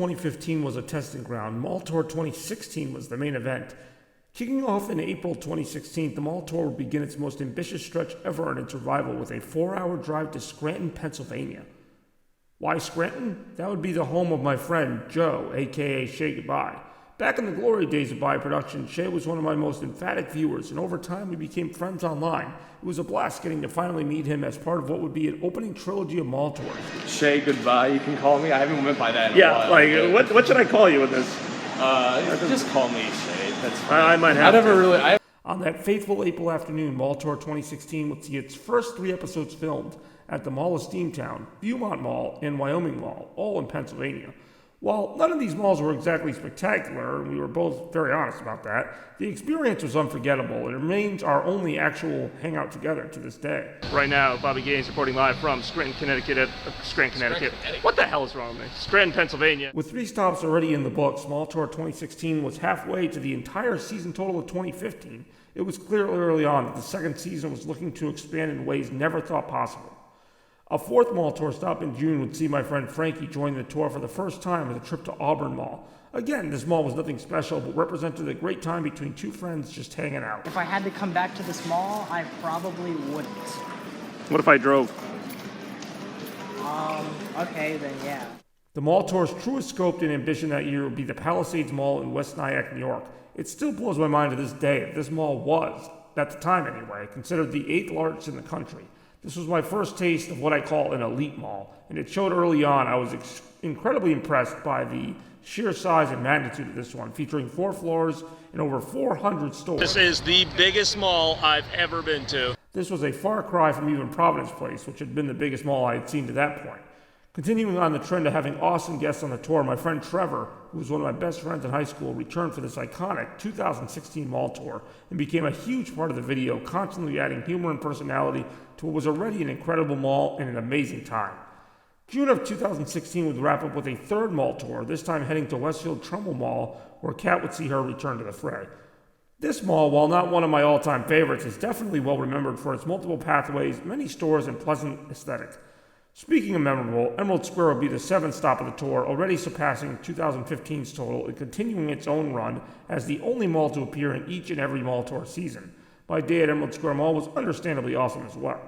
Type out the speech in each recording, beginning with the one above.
2015 was a testing ground. Mall Tour 2016 was the main event. Kicking off in April 2016, the Mall Tour would begin its most ambitious stretch ever in its arrival with a 4-hour drive to Scranton, Pennsylvania. Why Scranton? That would be the home of my friend Joe, aka Shay Goodbye. Back in the glory days of By Production, Shay was one of my most emphatic viewers, and over time we became friends online. It was a blast getting to finally meet him as part of what would be an opening trilogy of Mall Tours. Shay Goodbye, you can call me. I haven't went by that in a while. Yeah, like, what should I call you with this? Just call me Shay. That's fine. I might have to. On that fateful April afternoon, Mall Tour 2016 would see its first 3 episodes filmed at the Mall of Steamtown, Viewmont Mall, and Wyoming Mall, all in Pennsylvania. While none of these malls were exactly spectacular, and we were both very honest about that, the experience was unforgettable. It remains our only actual hangout together to this day. Right now, Bobby Gaines reporting live from Scranton, Connecticut. What the hell is wrong with me? Scranton, Pennsylvania. With 3 stops already in the books, Mall Tour 2016 was halfway to the entire season total of 2015. It was clear early on that the second season was looking to expand in ways never thought possible. A 4th Mall Tour stop in June would see my friend Frankie join the tour for the first time with a trip to Auburn Mall. Again, this mall was nothing special, but represented a great time between 2 friends just hanging out. If I had to come back to this mall, I probably wouldn't. What if I drove? Okay, then yeah. The Mall Tour's truest scope and ambition that year would be the Palisades Mall in West Nyack, New York. It still blows my mind to this day that this mall was, at the time anyway, considered the 8th largest in the country. This was my first taste of what I call an elite mall, and it showed early on. I was incredibly impressed by the sheer size and magnitude of this one, featuring 4 floors and over 400 stores. This is the biggest mall I've ever been to. This was a far cry from even Providence Place, which had been the biggest mall I had seen to that point. Continuing on the trend of having awesome guests on the tour, my friend Trevor, who was one of my best friends in high school, returned for this iconic 2016 Mall Tour and became a huge part of the video, constantly adding humor and personality to what was already an incredible mall and an amazing time. June of 2016 would wrap up with a 3rd Mall Tour, this time heading to Westfield Trumbull Mall, where Kat would see her return to the fray. This mall, while not one of my all-time favorites, is definitely well remembered for its multiple pathways, many stores, and pleasant aesthetic. Speaking of memorable, Emerald Square will be the 7th stop of the tour, already surpassing 2015's total and continuing its own run as the only mall to appear in each and every Mall Tour season. My day at Emerald Square Mall was understandably awesome as well.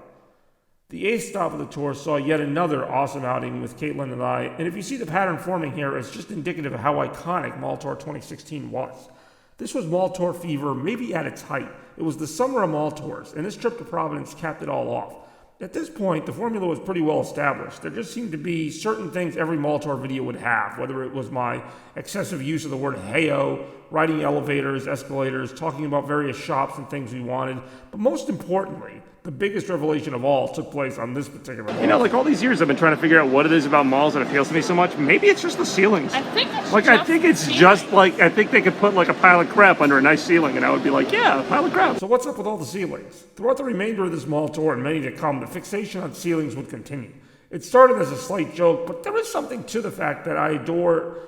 The 8th stop of the tour saw yet another awesome outing with Caitlin and I, and if you see the pattern forming here, it's just indicative of how iconic Mall Tour 2016 was. This was Mall Tour fever, maybe at its height. It was the summer of Mall Tours, and this trip to Providence capped it all off. At this point, the formula was pretty well established. There just seemed to be certain things every Mall Tour video would have, whether it was my excessive use of the word heyo, riding elevators, escalators, talking about various shops and things we wanted, but most importantly, the biggest revelation of all took place on this particular mall. You know, like all these years I've been trying to figure out what it is about malls that appeals to me so much. Maybe it's just the ceilings. I think I think they could put like a pile of crap under a nice ceiling and I would be like, yeah, a pile of crap. So what's up with all the ceilings? Throughout the remainder of this Mall Tour and many to come, the fixation on ceilings would continue. It started as a slight joke, but there is something to the fact that I adore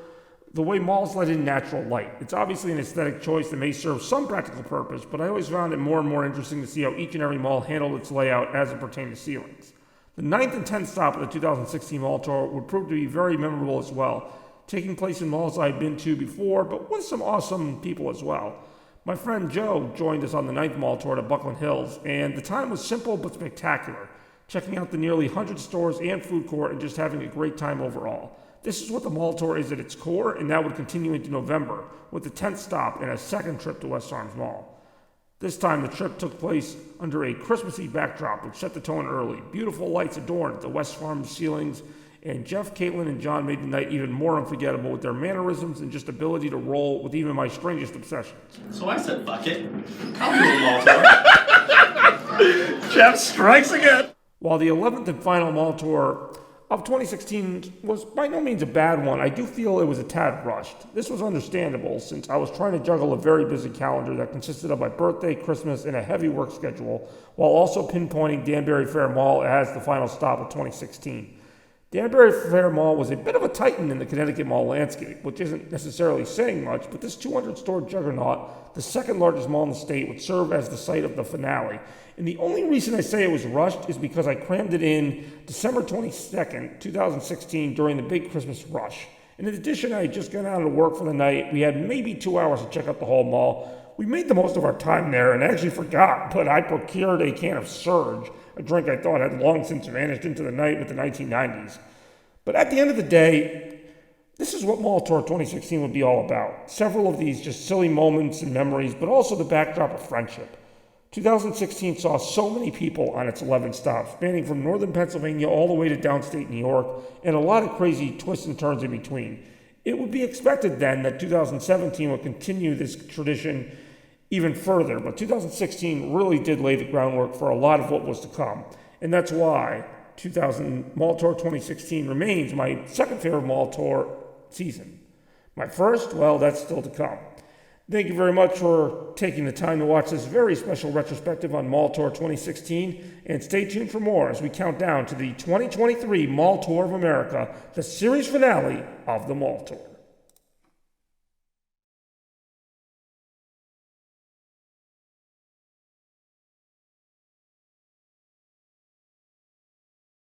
the way malls let in natural light. It's obviously an aesthetic choice that may serve some practical purpose, but I always found it more and more interesting to see how each and every mall handled its layout as it pertained to ceilings. The 9th and 10th stop of the 2016 Mall Tour would prove to be very memorable as well, taking place in malls I had been to before, but with some awesome people as well. My friend Joe joined us on the 9th Mall Tour to Buckland Hills, and the time was simple but spectacular, checking out the nearly 100 stores and food court and just having a great time overall. This is what the Mall Tour is at its core, and that would continue into November, with the 10th stop and a 2nd trip to West Arms Mall. This time, the trip took place under a Christmassy backdrop, which set the tone early. Beautiful lights adorned the West Farms ceilings, and Jeff, Caitlin, and John made the night even more unforgettable with their mannerisms and just ability to roll with even my strangest obsessions. So I said, fuck it. I'll do a Mall Tour. Jeff strikes again. While the 11th and final Mall Tour of 2016 was by no means a bad one, I do feel it was a tad rushed. This was understandable since I was trying to juggle a very busy calendar that consisted of my birthday, Christmas, and a heavy work schedule, while also pinpointing Danbury Fair Mall as the final stop of 2016. Danbury Fair Mall was a bit of a titan in the Connecticut mall landscape, which isn't necessarily saying much, but this 200-store juggernaut, the 2nd largest mall in the state, would serve as the site of the finale. And the only reason I say it was rushed is because I crammed it in December 22nd, 2016, during the big Christmas rush. And in addition, I had just got out of work for the night. We had maybe 2 hours to check out the whole mall. We made the most of our time there and actually forgot, but I procured a can of Surge, a drink I thought had long since vanished into the night with the 1990s. But at the end of the day, this is what Mall Tour 2016 would be all about. Several of these just silly moments and memories, but also the backdrop of friendship. 2016 saw so many people on its 11 stops, spanning from northern Pennsylvania all the way to downstate New York, and a lot of crazy twists and turns in between. It would be expected then that 2017 would continue this tradition even further, but 2016 really did lay the groundwork for a lot of what was to come. And that's why Mall Tour 2016 remains my second favorite Mall Tour season. My first, well, that's still to come. Thank you very much for taking the time to watch this very special retrospective on Mall Tour 2016, and stay tuned for more as we count down to the 2023 Mall Tour of America, the series finale of the Mall Tour.